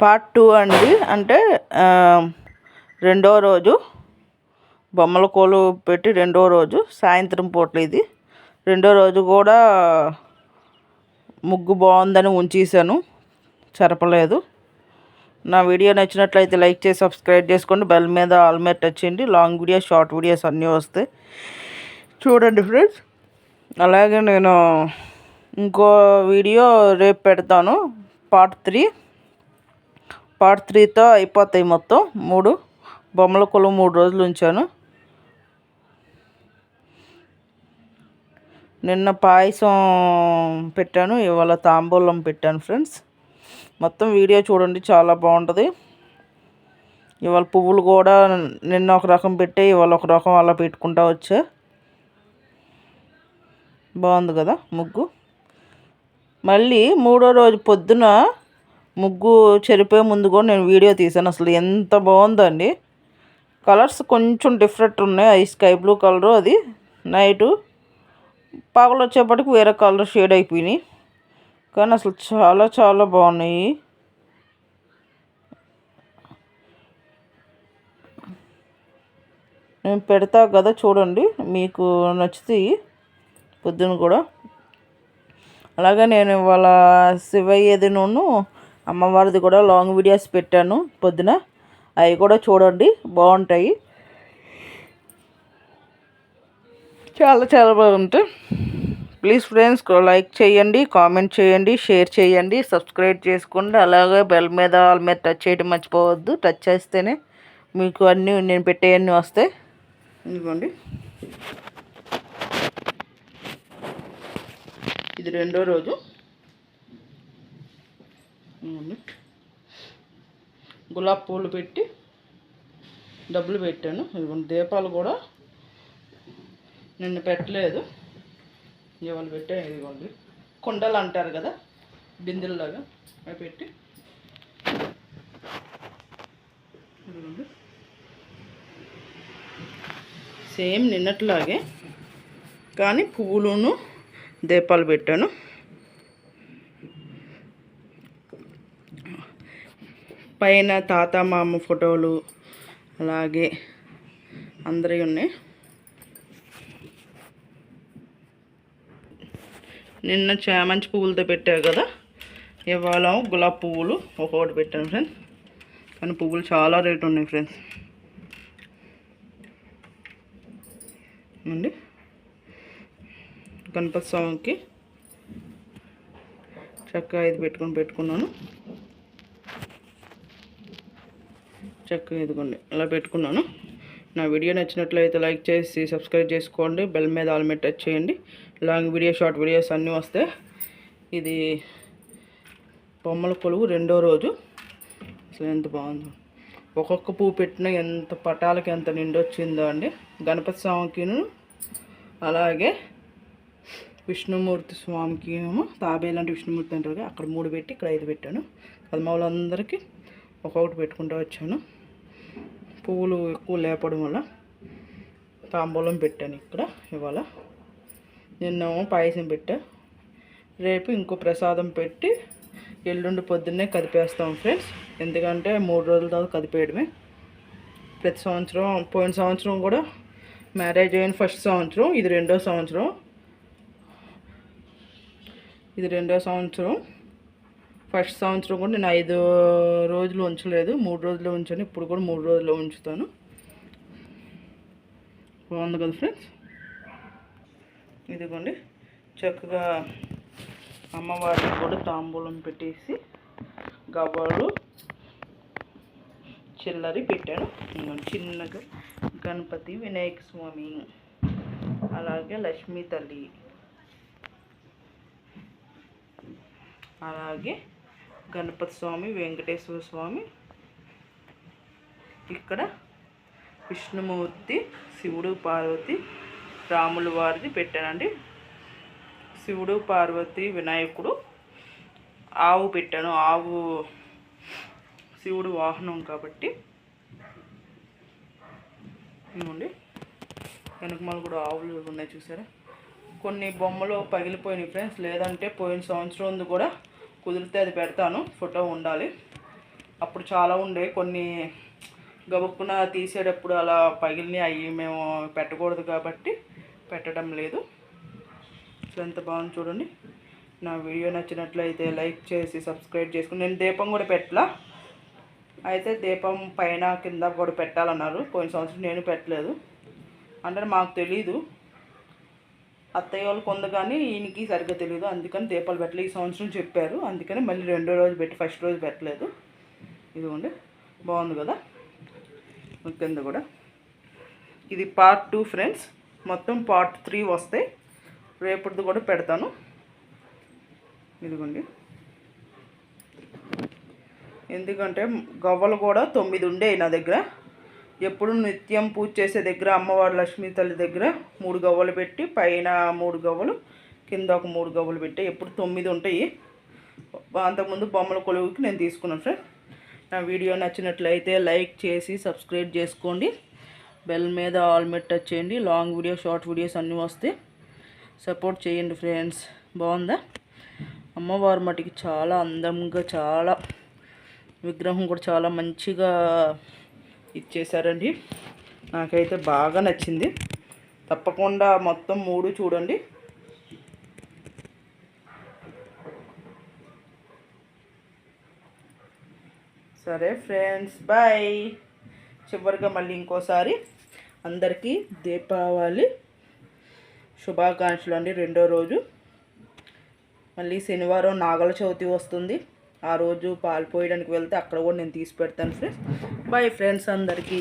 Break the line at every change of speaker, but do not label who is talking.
Part 2 అండి. అంటే రెండో రోజు బొమ్మల కోలు పెట్టి రెండో రోజు సాయంత్రం పూటలు ఇది. రెండో రోజు కూడా ముగ్గు బాగుందని ఉంచేసాను, చెరపలేదు. నా వీడియో నచ్చినట్లయితే లైక్ చేసి సబ్స్క్రైబ్ చేసుకోండి. బెల్ మీద ఆల్ మీద టచ్ చేయండి. లాంగ్ వీడియోస్, షార్ట్ వీడియోస్ అన్నీ వస్తాయి, చూడండి ఫ్రెండ్స్. అలాగే నేను ఇంకో వీడియో రేపు పెడతాను, పార్ట్ 3తో అయిపోతాయి మొత్తం. 3 బొమ్మల కొలువు 3 రోజులు ఉంచాను. నిన్న పాయసం పెట్టాను, ఇవాళ తాంబూలం పెట్టాను ఫ్రెండ్స్. మొత్తం వీడియో చూడండి, చాలా బాగుంటుంది. ఇవాళ పువ్వులు కూడా నిన్న ఒక రకం పెట్టే, ఇవాళ ఒక రకం అలా పెట్టుకుంటా వచ్చా. బాగుంది కదా ముగ్గు. మళ్ళీ 3వ రోజు పొద్దున ముగ్గు చెరిపోయే ముందు కూడా నేను వీడియో తీసాను. అసలు ఎంత బాగుందండి. కలర్స్ కొంచెం డిఫరెంట్ ఉన్నాయి. అది స్కై బ్లూ కలరు, అది నైటు. పగలు వచ్చేప్పటికి వేరే కలర్ షేడ్ అయిపోయినాయి, కానీ అసలు చాలా చాలా బాగున్నాయి. నేను పెడతా కదా, చూడండి, మీకు నచ్చుతాయి పొద్దున కూడా. అలాగే నేను ఇవాళ శివయ్యదిను అమ్మవారిది కూడా లాంగ్ వీడియోస్ పెట్టాను పొద్దున, అవి కూడా చూడండి, బాగుంటాయి. చాలా చాలా బాగుంటాయి. ప్లీజ్ ఫ్రెండ్స్, లైక్ చేయండి, కామెంట్ చేయండి, షేర్ చేయండి, సబ్స్క్రైబ్ చేసుకోండి. అలాగే బెల్ మీద ఆల్ మీద టచ్ చేయడం మర్చిపోవద్దు. టచ్ చేస్తేనే మీకు అన్నీ నేను పెట్టేవన్నీ వస్తాయి. ఇదిగోండి, ఇది రెండో రోజు. గులాబీ పూలు పెట్టి డబ్బులు పెట్టాను. ఇదిగోండి, దీపాలు కూడా నిన్న పెట్టలేదు, ఇవాళ పెట్టాను. ఇదిగోండి, కుండలు అంటారు కదా, బిందెల్లాగా, అవి పెట్టి. ఇదిగోండి, సేమ్ నిన్నట్లాగే, కానీ పువ్వులును దీపాలు పెట్టాను. పైన తాత మామ ఫోటోలు అలాగే అందరివి ఉన్నాయి. నిన్న చామంతి పువ్వులతో పెట్టారు కదా, ఇవాళ గులాబీ పువ్వులు ఒక్కొక్కటి పెట్టాను ఫ్రెండ్స్. కానీ పువ్వులు చాలా రేటు ఉన్నాయి ఫ్రెండ్స్. అండి, గణపతి స్వామికి చక్కగా ఇది పెట్టుకున్నాను. చక్కగా ఇదిగోండి ఇలా పెట్టుకున్నాను. నా వీడియో నచ్చినట్లయితే లైక్ చేసి సబ్స్క్రైబ్ చేసుకోండి. బెల్ మీద ఆల్ మీద టచ్ చేయండి. లాంగ్ వీడియో, షార్ట్ వీడియోస్ అన్నీ వస్తాయి. ఇది బొమ్మల కొలువు రెండో రోజు. అసలు ఎంత బాగుందో, ఒక్కొక్క పువ్వు పెట్టినా ఎంత పటాలకి ఎంత నిండొచ్చిందో అండి. గణపతి స్వామికిను అలాగే విష్ణుమూర్తి స్వామికి ఏమో తాబేలు అంటే విష్ణుమూర్తి అంటారు, అక్కడ 3 పెట్టి ఇక్కడ 5 పెట్టాను. పదమావులందరికీ ఒక్కొక్కటి పెట్టుకుంటూ వచ్చాను. పువ్వులు ఎక్కువ లేపడం వల్ల తాంబూలం పెట్టాను ఇక్కడ ఇవాళ. నిన్నేమో పాయసం పెట్టా. రేపు ఇంకో ప్రసాదం పెట్టి ఎల్లుండి పొద్దున్నే కదిపేస్తాం ఫ్రెండ్స్. ఎందుకంటే 3 రోజుల తర్వాత కదిపేయడమే. ప్రతి సంవత్సరం, పోయిన సంవత్సరం కూడా మ్యారేజ్ అయిన ఫస్ట్ సంవత్సరం, ఇది రెండో సంవత్సరం. ఫస్ట్ సంవత్సరం కూడా నేను 5 రోజులు ఉంచలేదు, 3 రోజులు ఉంచాను. ఇప్పుడు కూడా 3 రోజులు ఉంచుతాను. బాగుంది కదా ఫ్రెండ్స్. ఇదిగోండి, చక్కగా అమ్మవారికి కూడా తాంబూలం పెట్టేసి గవ్వలు చిల్లరి పెట్టాను. చిన్నగా గణపతి, వినాయక స్వామి, అలాగే లక్ష్మీ తల్లి, అలాగే గణపతి స్వామి, వెంకటేశ్వర స్వామి, ఇక్కడ విష్ణుమూర్తి, శివుడు, పార్వతి, రాముల వారిది పెట్టానండి. శివుడు, పార్వతి, వినాయకుడు, ఆవు పెట్టాను. ఆవు శివుడు వాహనం కాబట్టి. ఇవ్వండి, వెనకమాల కూడా ఆవులు ఉన్నాయి చూసారా. కొన్ని బొమ్మలు పగిలిపోయినాయి ఫ్రెండ్స్, లేదంటే పోయిన సంవత్సరం కూడా కుదిరితే అది పెడతాను, ఫోటో ఉండాలి. అప్పుడు చాలా ఉండే, కొన్ని గబుక్కున తీసేటప్పుడు అలా పగిలిని అవి మేము పెట్టకూడదు కాబట్టి పెట్టడం లేదు. ఎంత బాగుంది చూడండి. నా వీడియో నచ్చినట్లయితే లైక్ చేసి సబ్స్క్రైబ్ చేసుకుని, నేను దీపం కూడా పెట్టలా, అయితే దీపం పైన కింద కూడా పెట్టాలన్నారు. పోయిన సంవత్సరం నేను పెట్టలేదు, అంటే మాకు తెలీదు, అత్తయ్య వాళ్ళకి ఉంది కానీ ఈయనకి సరిగ్గా తెలియదు, అందుకని దీపాలు పెట్టలేదు. ఈ సంవత్సరం చెప్పారు, అందుకని మళ్ళీ రెండో రోజు పెట్టి ఫస్ట్ రోజు పెట్టలేదు. ఇదిగోండి, బాగుంది కదా కింద కూడా. ఇది పార్ట్ 2 ఫ్రెండ్స్, మొత్తం పార్ట్ 3 వస్తాయి, రేపటిది కూడా పెడతాను. ఇదిగోండి, ఎందుకంటే గవ్వలు కూడా 9 ఉండేవి నా దగ్గర. ఎప్పుడు నిత్యం పూజ చేసే దగ్గర అమ్మవారు లక్ష్మీ తల్లి దగ్గర 3 గవ్వలు పెట్టి, పైన 3 గవ్వలు, కింద ఒక 3 గవ్వలు పెట్టి ఎప్పుడు 9 ఉంటాయి. అంతకుముందు బొమ్మల కొలువుకి నేను తీసుకున్నాను ఫ్రెండ్. నా వీడియో నచ్చినట్లయితే లైక్ చేసి సబ్స్క్రైబ్ చేసుకోండి, బెల్ మీద ఆల్ మీద టచ్ చేయండి. లాంగ్ వీడియో షార్ట్ వీడియోస్ అన్నీ వస్తే సపోర్ట్ చేయండి ఫ్రెండ్స్. బాగుందా? అమ్మవారు మటుకి చాలా అందంగా, చాలా విగ్రహం కూడా చాలా మంచిగా ఇచ్చేసారండి. నాకైతే బాగా నచ్చింది. తప్పకుండా మొత్తం 3 చూడండి. సరే ఫ్రెండ్స్, బాయ్. చివరిగా మళ్ళీ ఇంకోసారి అందరికీ దీపావళి శుభాకాంక్షలు అండి. రెండో రోజు మళ్ళీ శనివారం నాగల చవితి వస్తుంది. ఆ రోజు పాలు పోయడానికి వెళ్తే అక్కడ కూడా నేను తీసి పెడతాను ఫ్రెండ్స్. బాయ్ ఫ్రెండ్స్ అందరికీ.